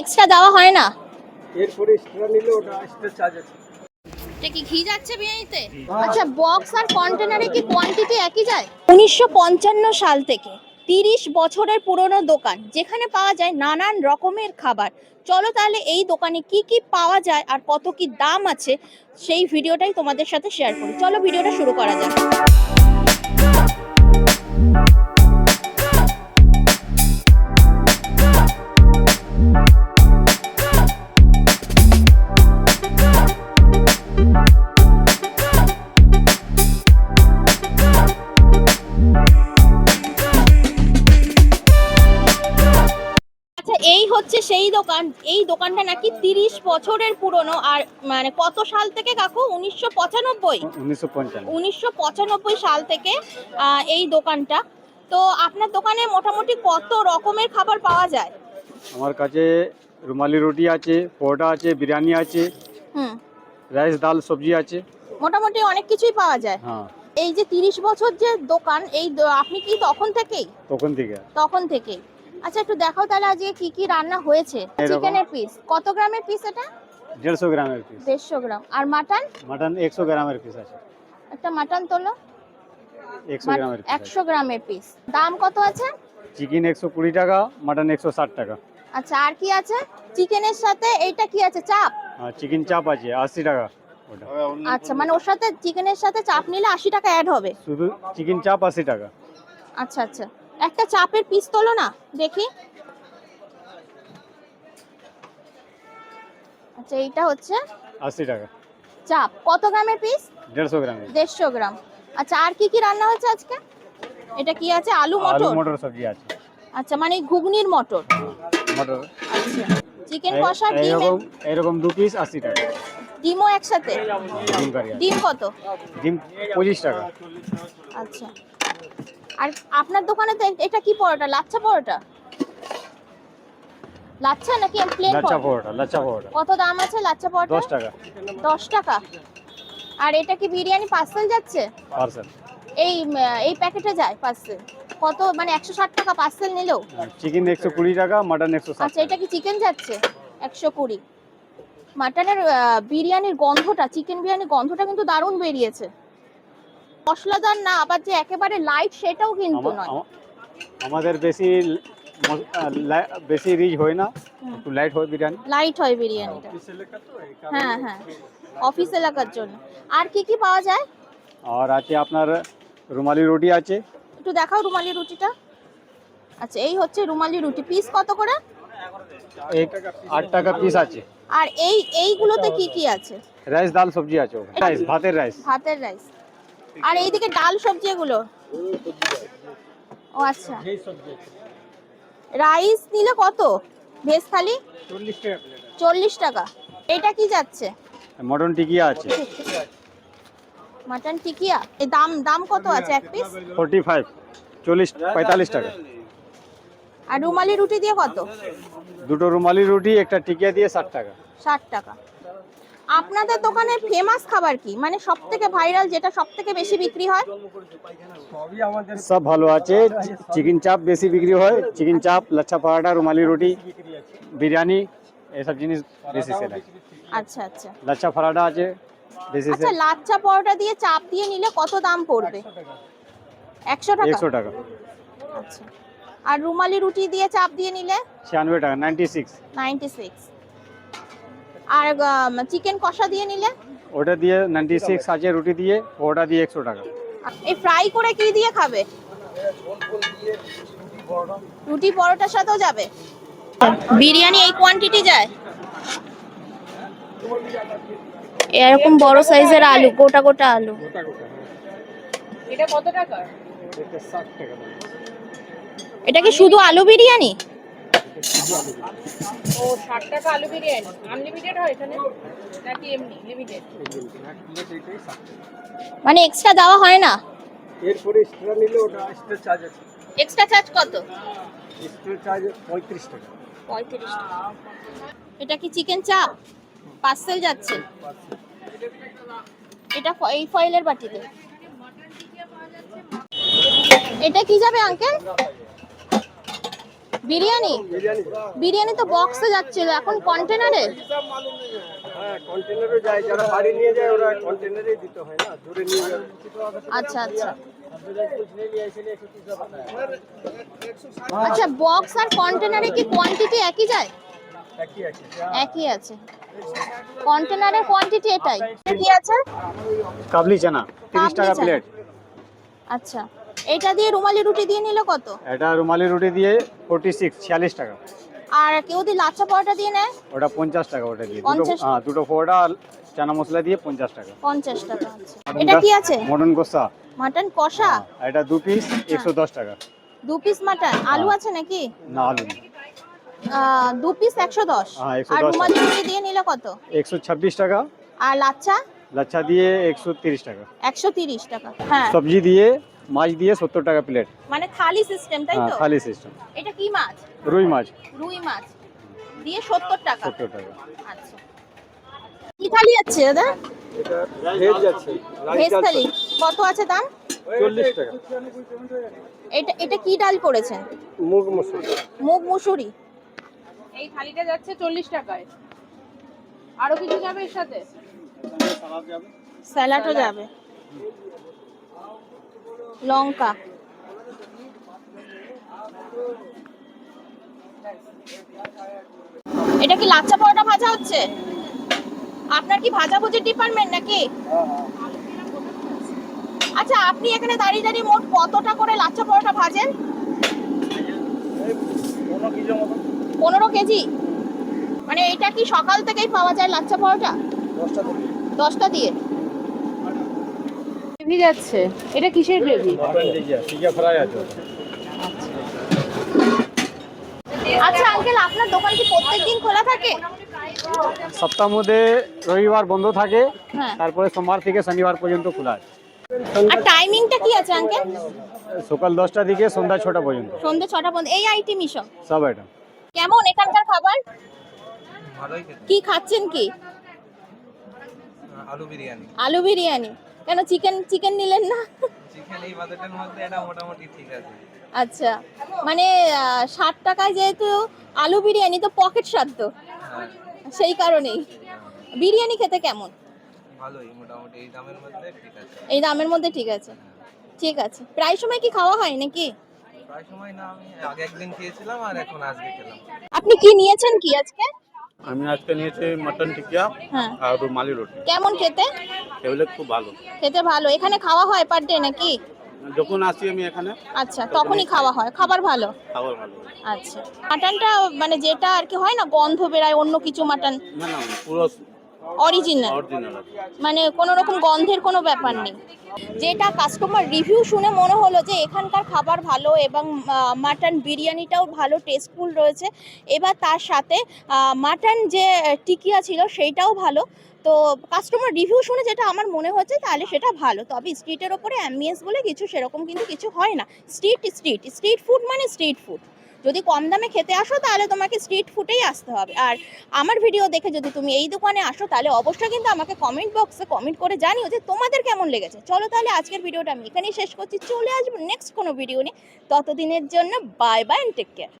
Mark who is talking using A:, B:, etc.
A: Extra দেওয়া হয় না?
B: এরপরে এক্সট্রা নিলে ওটা এক্সট্রা চার্জ আছে।
A: এটা কি ঘি যাচ্ছে বিরিয়ানিতে? আচ্ছা, বক্স আর কন্টেনারে কি কোয়ান্টিটি একই যায়? 1955 সাল থেকে 30 বছরের পুরনো দোকান, যেখানে পাওয়া যায় নানান রকমের খাবার। চলো তাহলে এই দোকানে কি কি পাওয়া যায় আর কত কি দাম আছে সেই ভিডিওটাই তোমাদের সাথে শেয়ার করি। চলো ভিডিওটা শুরু করা যাক। এই হচ্ছে সেই দোকান। এই দোকানটা নাকি 30 বছরের পুরনো। আর মানে কত সাল থেকে কাকু? 1995 সাল থেকে এই দোকানটা। তো আপনার দোকানে মোটামুটি কত রকমের খাবার পাওয়া যায়?
B: আমার কাছে রুমালি রুটি আছে, পরোটা আছে, বিরিয়ানি আছে, রাইস ডাল সবজি আছে,
A: মোটামুটি অনেক কিছুই পাওয়া যায়।
B: হ্যাঁ।
A: এই যে 30 বছর যে দোকান, আপনি কি তখন থেকেই? তখন থেকেই। আচ্ছা, একটু দেখাও তাহলে আজকে কি কি রান্না হয়েছে। চিকেনের পিস কত গ্রামের পিস এটা?
B: 150 গ্রামের পিস।
A: 150 গ্রাম। আর মাটন?
B: মাটন 100 গ্রামের পিস আছে।
A: একটা মাটন তোলো।
B: 100 গ্রামের পিস।
A: 100 গ্রামের পিস। দাম কত আছে?
B: চিকেন 120 টাকা, মাটন 160 টাকা।
A: আচ্ছা, আর কি আছে চিকেনের সাথে? এইটা কি আছে? চাপ?
B: হ্যাঁ, চিকেন চাপ আছে 80 টাকা ওটা।
A: আচ্ছা, মানে ওর সাথে চিকেনের সাথে চাপ নিলে 80 টাকা অ্যাড হবে?
B: শুধু চিকেন চাপ 80 টাকা।
A: আচ্ছা আচ্ছা, একটা চাপের পিস তোলো না দেখি। আচ্ছা, এইটা হচ্ছে
B: 80 টাকা।
A: চাপ কত গ্রামের পিস?
B: 150 গ্রামের।
A: 150 গ্রাম। আচ্ছা, আর কি কি রান্না হয়েছে আজকে? এটা কি আছে? আলু মটর?
B: মটর সবজি আছে।
A: আচ্ছা, মানে ঘুগনির মটর।
B: মটর।
A: আচ্ছা, চিকেন কষা ডিম
B: এরকম 2 পিস 80 টাকা।
A: ডিমও একসাথে?
B: ডিম কারি আছে।
A: ডিম কত?
B: ডিম 25 টাকা।
A: আচ্ছা, আর আপনার দোকানে তো এটা কি পরোটা? লাচ্ছা পরোটা? লাচ্ছা নাকি প্লেন পরোটা?
B: লাচ্ছা পরোটা।
A: কত দাম আছে লাচ্ছা পরোটা?
B: 10 টাকা।
A: 10 টাকা। আর এটা কি বিরিয়ানি পার্সেল যাচ্ছে?
B: পার্সেল।
A: এই প্যাকেটে যায় পার্সেল? কত মানে 160 টাকা পার্সেল নিলেও?
B: চিকেন 120 টাকা, মাটন 160।
A: আচ্ছা, এটা কি চিকেন যাচ্ছে? 120। মাটনের বিরিয়ানির গন্ধটা, চিকেন বিরিয়ানির গন্ধটা কিন্তু দারুণ বেরিয়েছে। মশলাদার না, আবার যে একেবারে লাইট সেটাও কিন্তু নয়।
B: আমাদের বেশি রিচ হয় না, একটু লাইট হয় বিরিয়ানি।
A: লাইট হয় বিরিয়ানিটা। হ্যাঁ হ্যাঁ, অফিস এলাকার জন্য। আর কি কি পাওয়া যায়?
B: আর আছে আপনার রুমালি রুটি আছে।
A: একটু দেখাও রুমালি রুটিটা। আচ্ছা, এই হচ্ছে রুমালি রুটি। পিস কত করে?
B: 8 টাকা পিস আছে।
A: আর এইগুলোতে কি কি আছে?
B: রাইস ডাল সবজি আছে। রাইস, ভাতের রাইস।
A: আর এইদিকে ডাল সবজি এগুলো? ও আচ্ছা, রাইস নিলে কত? ভেজ থালি
B: 40 টাকা প্লেট।
A: 40 টাকা। এটা কি যাচ্ছে?
B: মটন টিকিয়া আছে।
A: মাটন টিকিয়া। এই দাম কত আছে এক পিস?
B: 45, 40, 45 টাকা।
A: আর রুমালি রুটি দিয়ে কত?
B: দুটো রুমালি রুটি, একটা টিকিয়া দিয়ে 60 টাকা।
A: 60 টাকা। আপনাদের দোকানের ফেমাস খাবার কি, মানে সবথেকে ভাইরাল, যেটা সবথেকে বেশি বিক্রি হয়?
B: সব ভালো আছে। চিকেন চাপ বেশি বিক্রি হয়। চিকেন চাপ, লাচ্ছা পরাঠা, রুমালি রুটি, বিরিয়ানি, এসব জিনিস বেশি সেল হয়।
A: আচ্ছা আচ্ছা।
B: লাচ্ছা পরাঠা আছে বেশি
A: আচ্ছা,
B: সেল।
A: লাচ্ছা পরোটা দিয়ে চাপ দিয়ে নিলে কত দাম পড়বে? 100 টাকা।
B: 100 টাকা।
A: আচ্ছা, আর রুমালি রুটি দিয়ে চাপ দিয়ে নিলে?
B: 96 টাকা। 96।
A: আর চিকেন কষা দিয়ে নিলে?
B: ওটা দিয়ে 96 আছে। রুটি দিয়ে, ওটা দিয়ে 100 টাকা।
A: এই ফ্রাই করে কি দিয়ে খাবে? রুটি পরোটার সাথেও যাবে? বিরিয়ানি এই কোয়ান্টিটি যায়? এরকম বড় সাইজের আলু, গোটা গোটা আলু। এটা কত টাকা?
B: এটা 60 টাকা।
A: এটা কি শুধু আলু বিরিয়ানি?
C: ও 60 টাকা আলু বিরিয়ানি। আনলিমিটেড হয় এখানে নাকি এমনি লিমিটেড?
A: মানে এক্সট্রা দেওয়া হয় না?
B: এরপরে এক্সট্রা নিলে ওটা এক্সট্রা চার্জ আছে।
A: এক্সট্রা চার্জ কত?
B: এক্সট্রা চার্জ 35 টাকা।
A: 35 টাকা। এটা কি চিকেন চাপ? পার্সেল যাচ্ছে? এটা এই ফয়েলের বাটিতে। এটা কি যাবে আঙ্কেল? বিরিয়ানি বিরিয়ানি তো বক্সে যাচ্ছিল, এখন কন্টেনারে।
B: হ্যাঁ কন্টেনারে যায়, যারা বাড়ি নিয়ে যায় ওরা কন্টেনারেই দিতে হয় না, দূরে নিয়ে যাবে।
A: আচ্ছা আচ্ছা আচ্ছা, বক্স আর কন্টেনারে কি কোয়ান্টিটি একই যায়?
B: একই আছে।
A: একই আছে, কন্টেনারের কোয়ান্টিটি এটাই। কি আছে?
B: কাবলি চানা 30 টাকা
A: চানা।
B: প্লেট।
A: আচ্ছা, এটা দিয়ে রুমালি রুটি দিয়ে নিল কত?
B: এটা রুমালি রুটি দিয়ে 46 টাকা।
A: আর কেউ যদি লাচ্ছা পরোটা দিয়ে নেয়?
B: ওটা 50 টাকা। ওটা দিয়ে
A: 50
B: হ্যাঁ দুটো পরোটা আর চানা মশলা দিয়ে 50 টাকা।
A: 50 টাকা। আচ্ছা, এটা কি আছে?
B: মটন কষা।
A: মাটন কষা।
B: এটা 2 পিস 110 টাকা।
A: 2 পিস মাটন, আলু আছে নাকি?
B: না আলু নেই।
A: 2 পিস 110।
B: হ্যাঁ, 110
A: আর রুমালি রুটি দিয়ে নিলে কত?
B: 126 টাকা।
A: আর লাচ্ছা?
B: লাচ্ছা দিয়ে 130 টাকা।
A: 130 টাকা। হ্যাঁ,
B: সবজি দিয়ে মাছ দিয়ে 70 টাকা প্লেট।
A: মানে থালি সিস্টেম, তাই
B: হ্যাঁ
A: তো?
B: থালি সিস্টেম।
A: এটা কি মাছ?
B: রুই মাছ
A: রুই মাছ দিয়ে 70 টাকা।
B: 70 টাকা।
A: আচ্ছা, কি থালি আছে দাদা?
B: এটা ভেজ যাচ্ছে,
A: ভেজ থালি কত আছে দাম?
B: 40 টাকা।
A: এটা এটা কি ডাল করেছেন?
B: মুগ মসুর।
A: মুগ মুসুরি।
C: এই থালিটা যাচ্ছে 40 টাকায়। আরো কিছু যাবে এর সাথে?
A: স্যালাডও যাবে, লঙ্কা। এটা কি লাচ্ছা পরোটা ভাজা হচ্ছে? আপনার কি ভাজাভুজির ডিপার্টমেন্ট নাকি? আচ্ছা, আপনি এখানে দাঁড়িয়ে দাঁড়িয়ে মোট কতটা করে লাচ্ছা পরোটা ভাজেন? 15 কেজি। মানে এটা কি সকাল থেকেই পাওয়া যায় লাচ্ছা পরোটা? 10টা দিয়ে।
C: গ্রেভি যাচ্ছে, এটা কিসের গ্রেভি?
B: টিকা ফ্রাই আছে।
A: আচ্ছা আঙ্কেল, আপনার দোকান কি প্রত্যেকদিন খোলা থাকে?
B: সপ্তাহের মধ্যে রবিবার বন্ধ থাকে,
A: হ্যাঁ।
B: তারপরে সোমবার থেকে শনিবার পর্যন্ত খোলা আছে।
A: আর টাইমিংটা কি আছে আঙ্কেল?
B: সকাল 10টা থেকে সন্ধ্যা 6টা পর্যন্ত।
A: সন্ধ্যে 6টা পর্যন্ত। এই আইটেমই সব?
B: সব আইটেম।
A: কেমন এখানকার খাবার?
D: ভালোই খেতে।
A: কি খাচ্ছেন কি?
D: আলু বিরিয়ানি।
A: আলু বিরিয়ানি। কেন চিকেন নিলেন না?
D: চিকেন এই বাজেটের মধ্যে এটা মোটামুটি ঠিক আছে।
A: আচ্ছা, মানে 60 টাকায় যেহেতু আলু বিরিয়ানি, তো পকেট সাধ্য,
D: হ্যাঁ
A: সেই কারণেই। বিরিয়ানি খেতে কেমন?
D: ভালোই, মোটামুটি এই দামের মধ্যে ঠিক আছে।
A: এই দামের মধ্যে ঠিক আছে। ঠিক আছে, প্রায় সময় কি খাওয়া হয় নাকি?
D: প্রায় সময় না, আমি আগে একদিন খেয়েছিলাম আর এখন আজকে খেলাম।
A: আপনি কি নিয়েছেন কি আজকে?
E: আমি আজকে নিয়েছি মটন টিকিয়া
A: হ্যাঁ।
E: আর রুমালি রুটি।
A: কেমন খেতে?
E: এগুলো খুব ভালো।
A: খেতে ভালো। এখানে খাওয়া হয় পার ডে নাকি?
E: যখন আসি আমি এখানে
A: আচ্ছা, তখনই খাওয়া হয়। খাবার ভালো।
E: খাবার ভালো।
A: আচ্ছা, মাটনটা মানে যেটা আর কি হয় না, গন্ধ বেরায় অন্য কিছু মাটন,
E: না না, পুরো
A: অরিজিনাল,
E: অরিজিনাল আছে।
A: মানে কোনো রকম গন্ধের কোনো ব্যাপার নেই। যেটা কাস্টমার রিভিউ শুনে মনে হলো যে এখানকার খাবার ভালো এবং মাটন বিরিয়ানিটাও ভালো টেস্টফুল রয়েছে। এবার তার সাথে মাটন যে টিকিয়া ছিল সেইটাও ভালো। তো কাস্টমার রিভিউ শুনে যেটা আমার মনে হচ্ছে তাহলে সেটা ভালো। তবে স্ট্রিটের ওপরে অ্যাম্বিয়েন্স বলে কিছু সেরকম কিন্তু কিছু হয় না। স্ট্রিট ফুড মানে স্ট্রিট ফুড। যদি কম দামে খেতে আসো তাহলে তোমাকে স্ট্রিট ফুডেই আসতে হবে। আর আমার ভিডিও দেখে যদি তুমি এই দোকানে আসো তাহলে অবশ্যই কিন্তু আমাকে কমেন্ট বক্সে কমেন্ট করে জানিও যে তোমাদের কেমন লেগেছে। চলো তাহলে আজকের ভিডিওটা আমি এখানেই শেষ করছি। চলে আসবো নেক্সট কোনো ভিডিও নিয়ে। ততদিনের জন্য bye bye and take care.